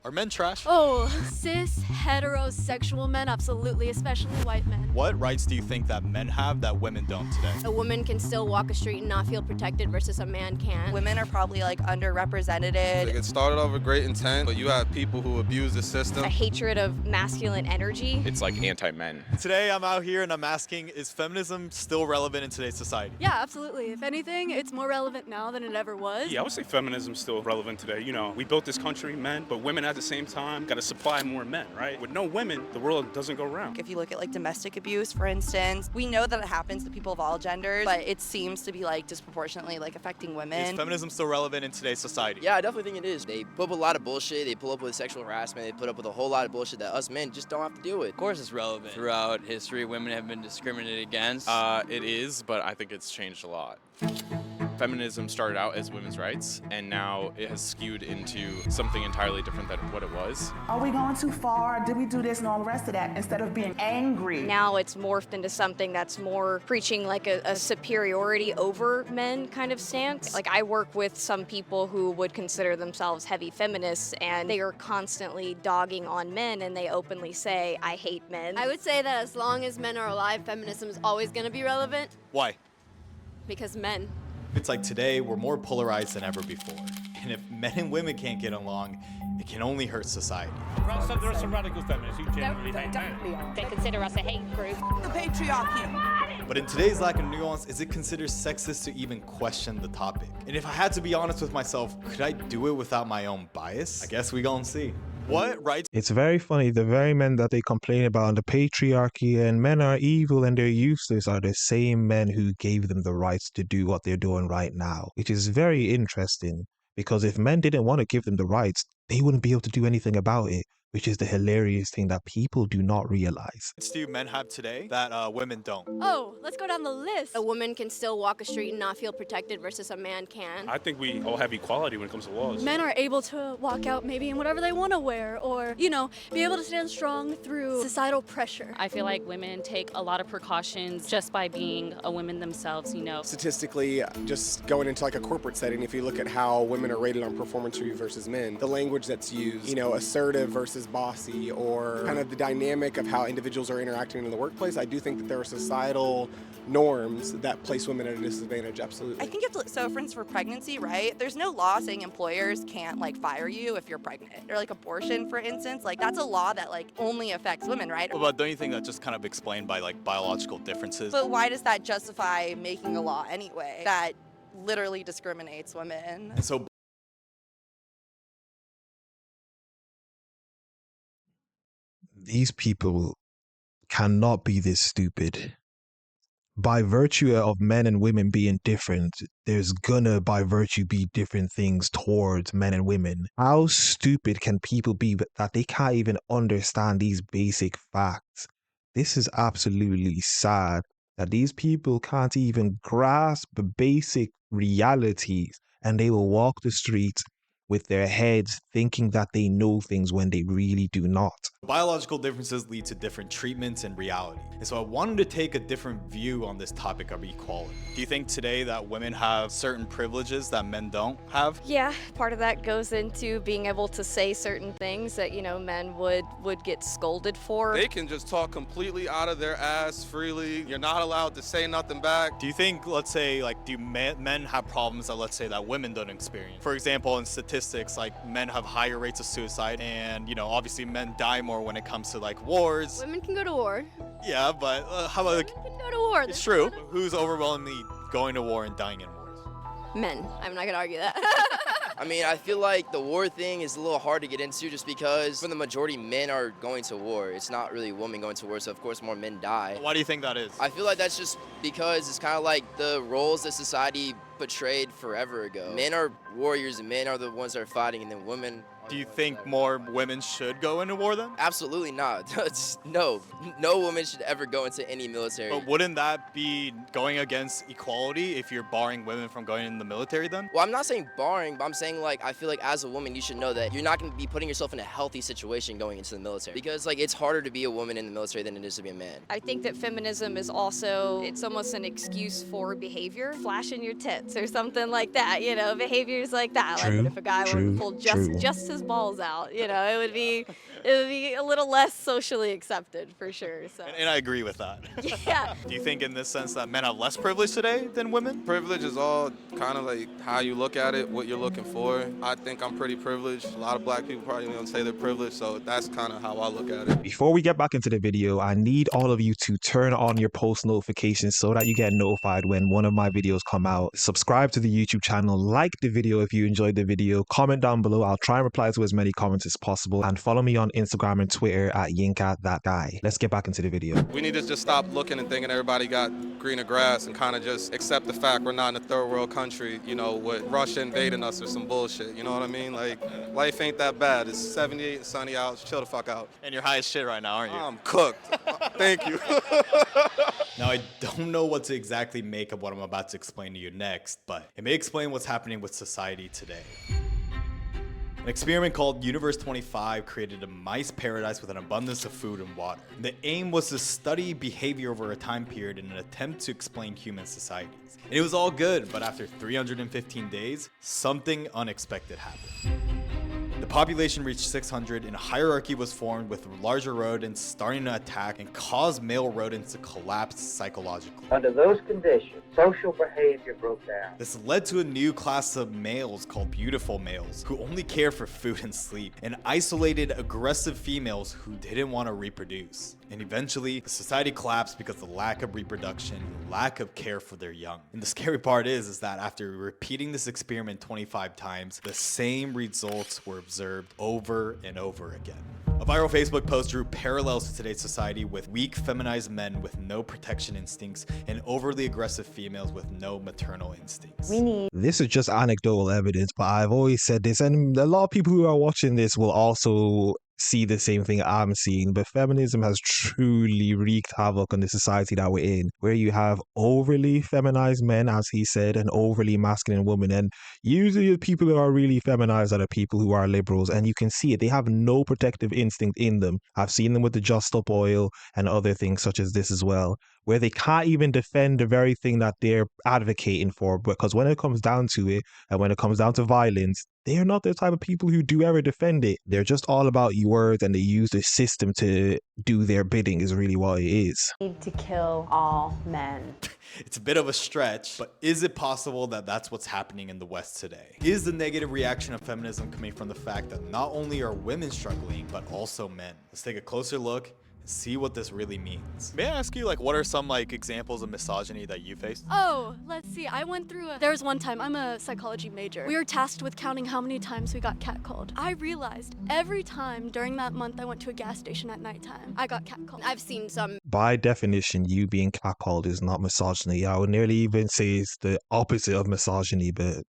Are men trash? Oh, cis, heterosexual men, absolutely, especially white men. What rights do you think that men have that women don't today? A woman can still walk a street and not feel protected versus a man can. Women are probably like underrepresented. Like it started off with great intent, but you have people who abuse the system. A hatred of masculine energy. It's like anti-men. Today I'm out here and I'm asking, is feminism still relevant in today's society? Yeah, absolutely. If anything, it's more relevant now than it ever was. Yeah, I would say feminism's still relevant today. You know, we built this country, men, but women at the same time got to supply more men, right? With no women, the world doesn't go round. If you look at like domestic abuse, for instance, we know that it happens to people of all genders, but it seems to be like disproportionately like affecting women. Is feminism still relevant in today's society? Yeah, I definitely think it is. They put up a lot of bullshit. They pull up with sexual harassment. They put up with a whole lot of bullshit that us men just don't have to deal with. Of course it's relevant. Throughout history, women have been discriminated against. It is, but I think it's changed a lot. Feminism started out as women's rights, and now it has skewed into something entirely different than what it was. Are we going too far? Did we do this and all the rest of that instead of being angry? Now it's morphed into something that's more preaching like a superiority over men kind of stance. Like I work with some people who would consider themselves heavy feminists and they are constantly dogging on men and they openly say, I hate men. I would say that as long as men are alive, feminism is always going to be relevant Why? because men. It's like today we're more polarized than ever before. And if men and women can't get along, it can only hurt society. There are some radical feminists who generally hate men. They consider us a hate group. The patriarchy. But in today's lack of nuance, is it considered sexist to even question the topic? And if I had to be honest with myself, could I do it without my own bias? I guess we gon' see. What rights? It's very funny, the very men that they complain about the patriarchy and men are evil and they're useless are the same men who gave them the rights to do what they're doing right now. Which is very interesting, because if men didn't want to give them the rights, they wouldn't be able to do anything about it, which is the hilarious thing that people do not realize. Rights do men have today that women don't? Oh, let's go down the list. A woman can still walk a street and not feel protected versus a man can. I think we all have equality when it comes to laws. Men are able to walk out maybe in whatever they want to wear or, you know, be able to stand strong through societal pressure. I feel like women take a lot of precautions just by being a woman themselves, you know. Statistically, just going into like a corporate setting, if you look at how women are rated on performance review versus men, the language that's used, you know, assertive versus bossy, or kind of the dynamic of how individuals are interacting in the workplace, I do think that there are societal norms that place women at a disadvantage, absolutely. I think if, so for instance, for pregnancy, right, there's no law saying employers can't like fire you if you're pregnant. Or like abortion, for instance, like that's a law that like only affects women, right? But don't you think that's just kind of explained by like biological differences? But why does that justify making a law anyway that literally discriminates women? And so These people cannot be this stupid. By virtue of men and women being different, there's gonna, by virtue, be different things towards men and women. How stupid can people be that they can't even understand these basic facts? This is absolutely sad that these people can't even grasp the basic realities and they will walk the streets with their heads thinking that they know things when they really do not. biological differences lead to different treatments and reality. And so I wanted to take a different view on this topic of equality. Do you think today that women have certain privileges that men don't have? Yeah, part of that goes into being able to say certain things that, you know, men would get scolded for. They can just talk completely out of their ass freely. You're not allowed to say nothing back. Do you think, let's say, like, do men have problems that, let's say, that women don't experience? For example, in statistics, like, men have higher rates of suicide and, you know, obviously men die more when it comes to, like, wars. Women can go to war. Yeah, but how about, like, Women can go to war. it's true. Who's overwhelmingly going to war and dying in wars? Men. I'm not gonna argue that. I mean, I feel like the war thing is a little hard to get into just because for the majority, men are going to war. It's not really women going to war, so of course more men die. Why do you think that is? I feel like that's just because it's kind of like the roles that society portrayed forever ago. Men are warriors and men are the ones that are fighting, and then women. Do you think more women should go into war then? Absolutely not. No woman should ever go into any military. But wouldn't that be going against equality if you're barring women from going in the military then? Well, I'm not saying barring, but I'm saying like I feel like as a woman you should know that you're not going to be putting yourself in a healthy situation going into the military, because like it's harder to be a woman in the military than it is to be a man. I think that feminism is also, it's almost an excuse for behavior. Flashing your tits or something like that, you know, behaviors like that. True, like if a guy were to pull just his his balls out. You know, it would be a little less socially accepted for sure. So. And I agree with that. Yeah. Do you think in this sense that men have less privilege today than women? Privilege is all kind of like how you look at it, what you're looking for. I think I'm pretty privileged. A lot of black people probably don't say they're privileged, so that's kind of how I look at it. Before we get back into the video, I need all of you to turn on your post notifications so that you get notified when one of my videos come out. Subscribe to the YouTube channel, like the video if you enjoyed the video, comment down below. I'll try and reply to as many comments as possible, and follow me on Instagram and Twitter at YinkaThatGuy. Let's get back into the video. We need to just stop looking and thinking everybody got greener grass and kind of just accept the fact we're not in a third world country, you know, with Russia invading us or some bullshit, you know what I mean? Like, life ain't that bad. It's 78 and sunny out. Chill the fuck out. And you're high as shit right now, aren't you? I'm cooked. Thank you. Now, I don't know what to exactly make of what I'm about to explain to you next, but it may explain what's happening with society today. An experiment called Universe 25 created a mice paradise with an abundance of food and water. The aim was to study behavior over a time period in an attempt to explain human societies. And it was all good, but after 315 days, something unexpected happened. The population reached 600 and a hierarchy was formed with larger rodents starting to attack and cause male rodents to collapse psychologically. Under those conditions, social behavior broke down. This led to a new class of males called beautiful males who only care for food and sleep, and isolated aggressive females who didn't want to reproduce. And eventually, the society collapsed because of the lack of reproduction and lack of care for their young. And the scary part is that after repeating this experiment 25 times, the same results were observed over and over again. A viral Facebook post drew parallels to today's society with weak feminized men with no protection instincts and overly aggressive females with no maternal instincts. This is just anecdotal evidence, but I've always said this, and a lot of people who are watching this will also see the same thing I'm seeing, but feminism has truly wreaked havoc on the society that we're in, where you have overly feminized men, as he said, and overly masculine women. And usually the people who are really feminized are the people who are liberals, and you can see it. They have no protective instinct in them. I've seen them with the Just Stop Oil and other things such as this as well, where they can't even defend the very thing that they're advocating for, because when it comes down to it, and when it comes down to violence, they are not the type of people who do ever defend it. They're just all about your words, and they use the system to do their bidding is really what it is. Need to kill all men. It's a bit of a stretch, but is it possible that that's what's happening in the West today? Is the negative reaction of feminism coming from the fact that not only are women struggling, but also men? Let's take a closer look and see what this really means. May I ask you, what are some, examples of misogyny that you faced? Oh, let's see. I went through there was one time, I'm a psychology major. We were tasked with counting how many times we got catcalled. I realized every time during that month I went to a gas station at nighttime, I got catcalled. I've seen some. By definition, you being catcalled is not misogyny. I would nearly even say it's the opposite of misogyny, but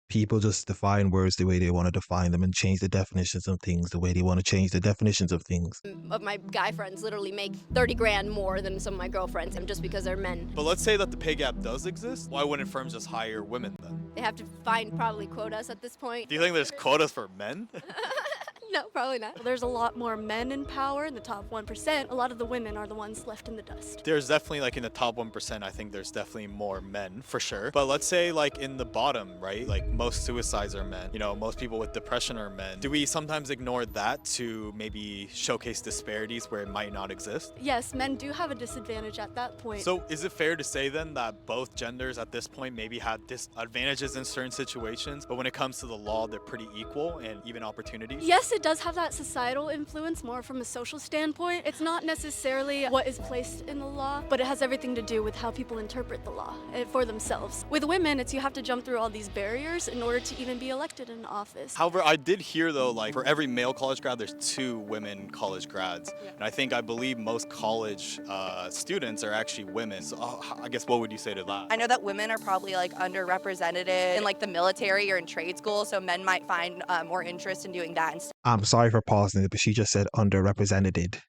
people just define words the way they want to define them and change the definitions of things the way they want to change the definitions of things. Of my guy friends literally make 30 grand more than some of my girlfriends, and just because they're men. But let's say that the pay gap does exist. Why wouldn't firms just hire women then? They have to find probably quotas at this point. Do you think there's quotas for men? No, probably not. There's a lot more men in power in the top 1%. A lot of the women are the ones left in the dust. There's definitely, in the top 1%, I think there's definitely more men, for sure. But let's say, in the bottom, right? Most suicides are men. Most people with depression are men. Do we sometimes ignore that to maybe showcase disparities where it might not exist? Yes, men do have a disadvantage at that point. So is it fair to say then that both genders at this point maybe have disadvantages in certain situations, but when it comes to the law, they're pretty equal and even opportunities? Yes, it does have that societal influence more from a social standpoint. It's not necessarily what is placed in the law, but it has everything to do with how people interpret the law for themselves. With women, it's you have to jump through all these barriers in order to even be elected in office. However, I did hear though, for every male college grad, there's 2 women college grads. Yeah. And I believe most college students are actually women. So I guess what would you say to that? I know that women are probably underrepresented in the military or in trade school, so men might find more interest in doing that instead. I'm sorry for pausing it, but she just said underrepresented.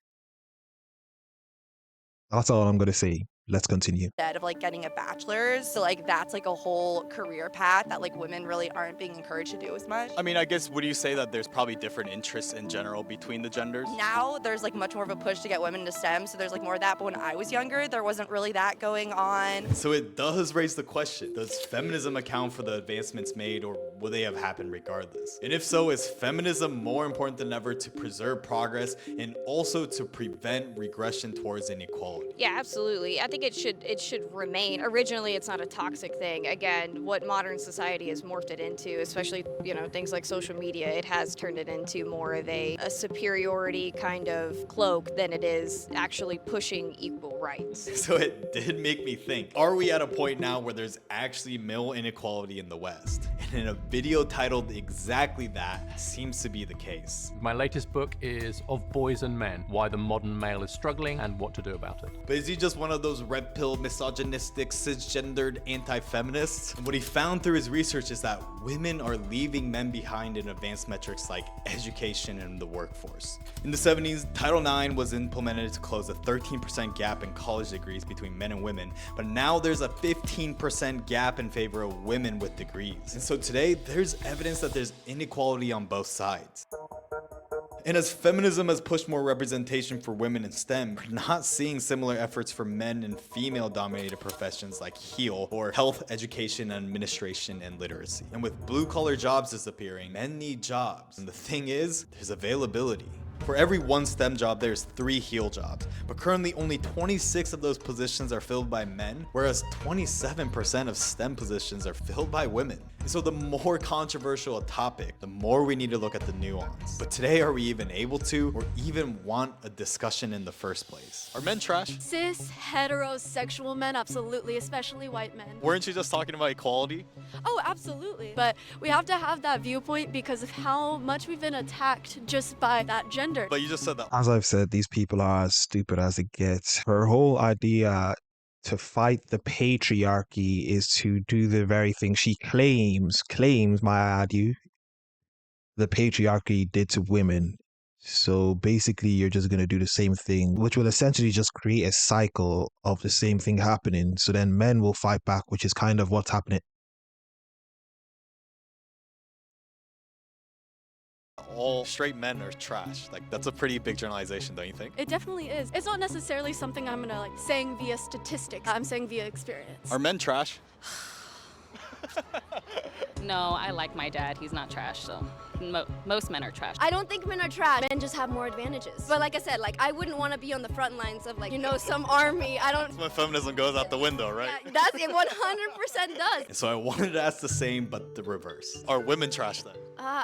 That's all I'm going to say. Let's continue. Instead of like getting a bachelor's. So like that's like a whole career path that like women really aren't being encouraged to do as much. I mean, I guess, would you say that there's probably different interests in general between the genders? Now there's like much more of a push to get women into STEM, so there's like more of that. But when I was younger, there wasn't really that going on. So it does raise the question, does feminism account for the advancements made, or will they have happened regardless? And if so, is feminism more important than ever to preserve progress and also to prevent regression towards inequality? Yeah, absolutely. I think it should remain. Originally, it's not a toxic thing. Again, what modern society has morphed it into, especially, things like social media, it has turned it into more of a superiority kind of cloak than it is actually pushing equal rights. So it did make me think, are we at a point now where there's actually male inequality in the West? And in a video titled exactly that seems to be the case. My latest book is Of Boys and Men, Why the Modern Male is Struggling and What to Do About it. But is he just one of those red pill, misogynistic, cisgendered anti-feminists? And what he found through his research is that women are leaving men behind in advanced metrics like education and the workforce. In the 70s, Title IX was implemented to close a 13% gap in college degrees between men and women, but now there's a 15% gap in favor of women with degrees. And so today, there's evidence that there's inequality on both sides. And as feminism has pushed more representation for women in STEM, we're not seeing similar efforts for men in female-dominated professions like HEAL or health, education, administration, and literacy. And with blue-collar jobs disappearing, men need jobs. And the thing is, there's availability. For every one STEM job, there's 3 HEAL jobs, but currently only 26 of those positions are filled by men, whereas 27% of STEM positions are filled by women. And so the more controversial a topic, the more we need to look at the nuance. But today, are we even able to, or even want a discussion in the first place? Are men trash? Cis, heterosexual men, absolutely, especially white men. Weren't you just talking about equality? Oh, absolutely. But we have to have that viewpoint because of how much we've been attacked just by that gender. But you just said that. As I've said, these people are as stupid as it gets. Her whole idea to fight the patriarchy is to do the very thing she claims, might I add you, the patriarchy did to women. So basically, you're just going to do the same thing, which will essentially just create a cycle of the same thing happening. So then men will fight back, which is kind of what's happening. All straight men are trash. Like, that's a pretty big generalization, don't you think? It definitely is. It's not necessarily something I'm gonna saying via statistics. I'm saying via experience. Are men trash? No, I like my dad. He's not trash, so most men are trash. I don't think men are trash. Men just have more advantages. But like I said, I wouldn't want to be on the front lines of some army. I don't. That's when feminism goes out the window, right? Yeah, that's it. 100% does. And so I wanted to ask the same, but the reverse. Are women trash then?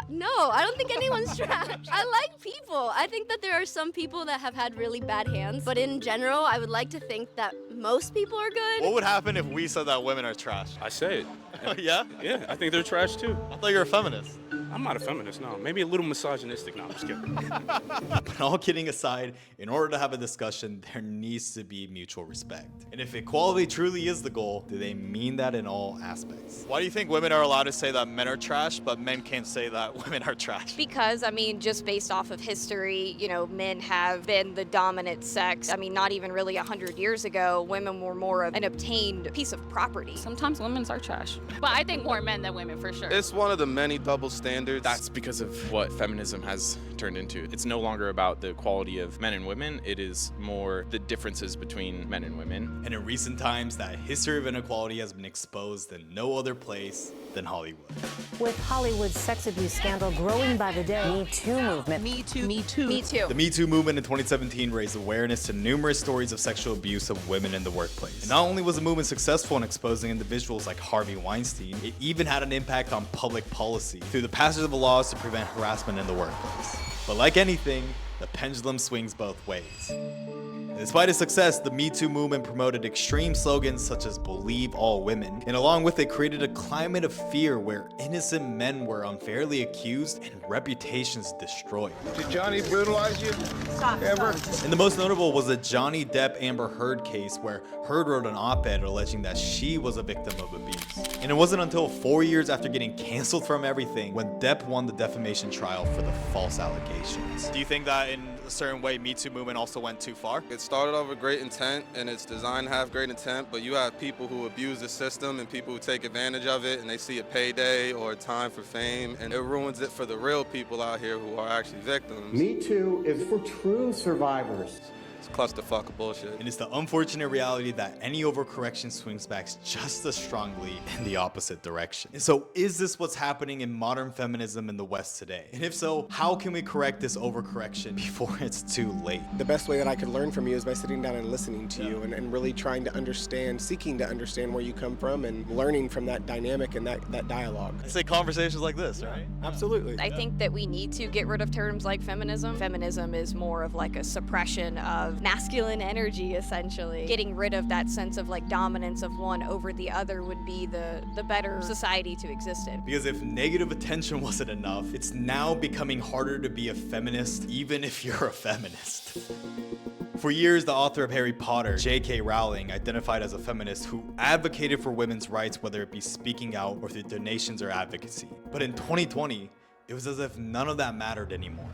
No, I don't think anyone's trash. I like people. I think that there are some people that have had really bad hands, but in general, I would like to think that most people are good. What would happen if we said that women are trash? I say it. Yeah? Yeah, I think they're trash too. I thought you were a feminist. I'm not a feminist, no. Maybe a little misogynistic. No, I'm just kidding. But all kidding aside, in order to have a discussion, there needs to be mutual respect. And if equality truly is the goal, do they mean that in all aspects? Why do you think women are allowed to say that men are trash, but men can't say that women are trash? Because, just based off of history, men have been the dominant sex. Not even really 100 years ago, women were more of an obtained piece of property. Sometimes women are trash, but I think more men than women for sure. It's one of the many double standards. That's because of what feminism has turned into. It's no longer about the equality of men and women. It is more the differences between men and women. And in recent times, that history of inequality has been exposed in no other place than Hollywood. With Hollywood's sex abuse scandal growing by the day, MeToo movement. Me too. The MeToo movement in 2017 raised awareness to numerous stories of sexual abuse of women in the workplace. And not only was the movement successful in exposing individuals like Harvey Weinstein, it even had an impact on public policy through the passage of laws to prevent harassment in the workplace. But like anything, the pendulum swings both ways. And despite its success, the Me Too movement promoted extreme slogans such as "Believe all women," and along with it created a climate of fear where innocent men were unfairly accused and reputations destroyed. Did Johnny brutalize you? Stop. Amber? And the most notable was the Johnny Depp Amber Heard case, where Heard wrote an op-ed alleging that she was a victim of abuse. And it wasn't until 4 years after getting canceled from everything when Depp won the defamation trial for the false allegations. Do you think that in a certain way Me Too movement also went too far? It's started off with great intent and it's designed to have great intent, but you have people who abuse the system and people who take advantage of it and they see a payday or a time for fame, and it ruins it for the real people out here who are actually victims. MeToo is for true survivors. It's a clusterfuck of bullshit. And it's the unfortunate reality that any overcorrection swings back just as strongly in the opposite direction. And so is this what's happening in modern feminism in the West today? And if so, how can we correct this overcorrection before it's too late? The best way that I could learn from you is by sitting down and listening to you and really trying to understand, seeking to understand where you come from and learning from that dynamic and that dialogue. I say conversations like this, right? Absolutely. I think that we need to get rid of terms like feminism. Feminism is more of like a suppression of masculine energy, essentially. Getting rid of that sense of like dominance of one over the other would be the better society to exist in. Because if negative attention wasn't enough, it's now becoming harder to be a feminist, even if you're a feminist. For years, the author of Harry Potter, J.K. Rowling, identified as a feminist who advocated for women's rights, whether it be speaking out or through donations or advocacy. But in 2020, it was as if none of that mattered anymore.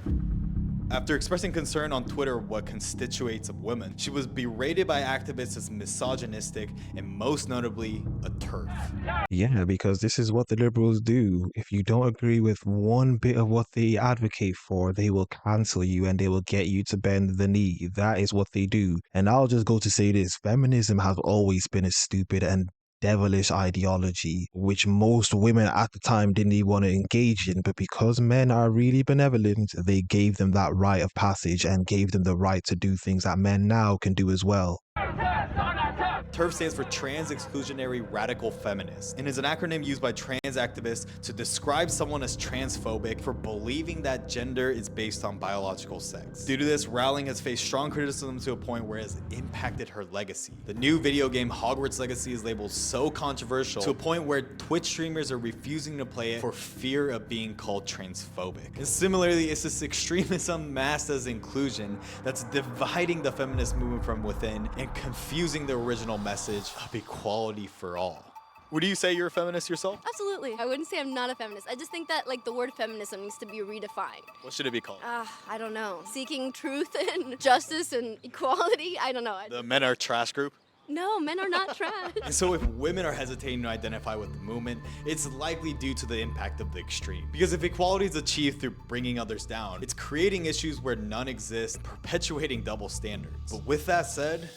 After expressing concern on Twitter what constitutes a woman, she was berated by activists as misogynistic and most notably a TERF. Yeah, because this is what the liberals do. If you don't agree with one bit of what they advocate for, they will cancel you and they will get you to bend the knee. That is what they do. And I'll just go to say this, feminism has always been a stupid and devilish ideology, which most women at the time didn't even want to engage in, but because men are really benevolent, they gave them that rite of passage and gave them the right to do things that men now can do as well. TERF stands for Trans Exclusionary Radical Feminist and is an acronym used by trans activists to describe someone as transphobic for believing that gender is based on biological sex. Due to this, Rowling has faced strong criticism to a point where it has impacted her legacy. The new video game Hogwarts Legacy is labeled so controversial to a point where Twitch streamers are refusing to play it for fear of being called transphobic. And similarly, it's this extremism masked as inclusion that's dividing the feminist movement from within and confusing the original message of equality for all. Would you say you're a feminist yourself? Absolutely. I wouldn't say I'm not a feminist. I just think that like the word feminism needs to be redefined. What should it be called? I don't know. Seeking truth and justice and equality. I don't know. The men are trash group? No, men are not trash. And so if women are hesitating to identify with the movement, it's likely due to the impact of the extreme. Because if equality is achieved through bringing others down, it's creating issues where none exist, perpetuating double standards. But with that said,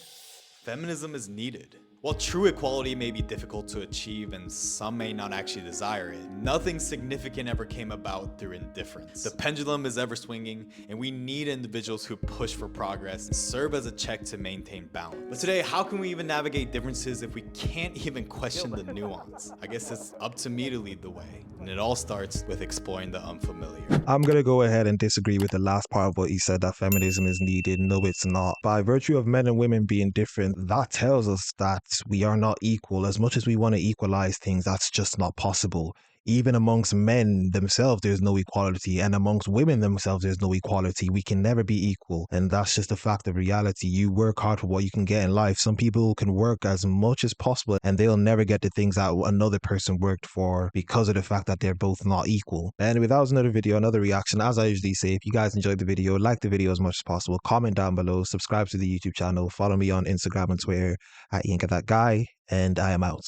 feminism is needed. While true equality may be difficult to achieve and some may not actually desire it, nothing significant ever came about through indifference. The pendulum is ever swinging, and we need individuals who push for progress and serve as a check to maintain balance. But today, how can we even navigate differences if we can't even question the nuance? I guess it's up to me to lead the way, and it all starts with exploring the unfamiliar. I'm gonna go ahead and disagree with the last part of what he said, that feminism is needed. No, it's not. By virtue of men and women being different, that tells us that we are not equal. As much as we want to equalize things, that's just not possible. Even amongst men themselves, there's no equality, and amongst women themselves, there's no equality. We can never be equal, and that's just a fact of reality. You work hard for what you can get in life. Some people can work as much as possible, and they'll never get the things that another person worked for because of the fact that they're both not equal. Anyway, that was another video, another reaction. As I usually say, if you guys enjoyed the video, like the video as much as possible, comment down below, subscribe to the YouTube channel, follow me on Instagram and Twitter at YinkaThatGuy, and I am out.